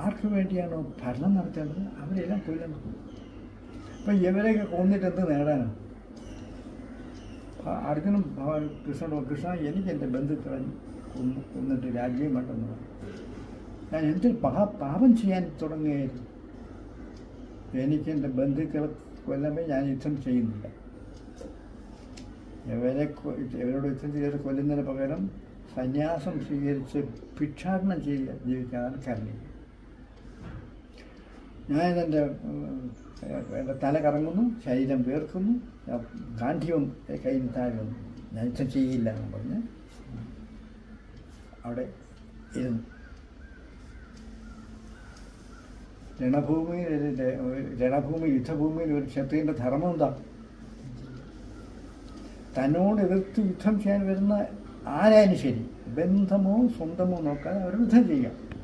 ആർക്ക് വേണ്ടിയാണോ ഭരണം നടത്തേണ്ടത് അവരെല്ലാം കൊല്ലണം. അപ്പം ഇവരെയൊക്കെ കൊന്നിട്ട് എന്ത് നേടാനാണ്? അർജുനും കൃഷ്ണനോട്, കൃഷ്ണ എനിക്ക് എൻ്റെ ബന്ധുക്കളെ കൊന്നിട്ട് രാജ്യം വേണ്ടെന്ന് പറഞ്ഞു. ഞാൻ എന്തൊരു പാപം ചെയ്യാൻ തുടങ്ങുകയായിരുന്നു. എനിക്ക് എൻ്റെ ബന്ധുക്കളെ കൊല്ലുമ്പോൾ ഞാൻ യുദ്ധം ചെയ്യുന്നില്ല. ഇവരോട് യുദ്ധം ചെയ്ത് കൊല്ലുന്നതിന് പകരം സന്യാസം സ്വീകരിച്ച് ഭിക്ഷാടനം ചെയ്യുക, ജീവിക്കാനാണ് കരുതി. ഞാൻ എൻ്റെ തല കറങ്ങുന്നു, ശരീരം വേർക്കുന്നു, ഗാന്ധിയും കയ്യിൽ താഴുന്നു, ഞാൻ യുദ്ധം ചെയ്യില്ല എന്ന് പറഞ്ഞ് അവിടെ ഇരുന്നു. രണഭൂമി യുദ്ധഭൂമിയിൽ ഒരു ക്ഷത്രിയൻ്റെ ധർമ്മം എന്താ? തന്നോട് എതിർത്ത് യുദ്ധം ചെയ്യാൻ വരുന്ന ആരായാലും ശരി, ബന്ധമോ സ്വന്തമോ നോക്കാതെ അവർ യുദ്ധം ചെയ്യുക.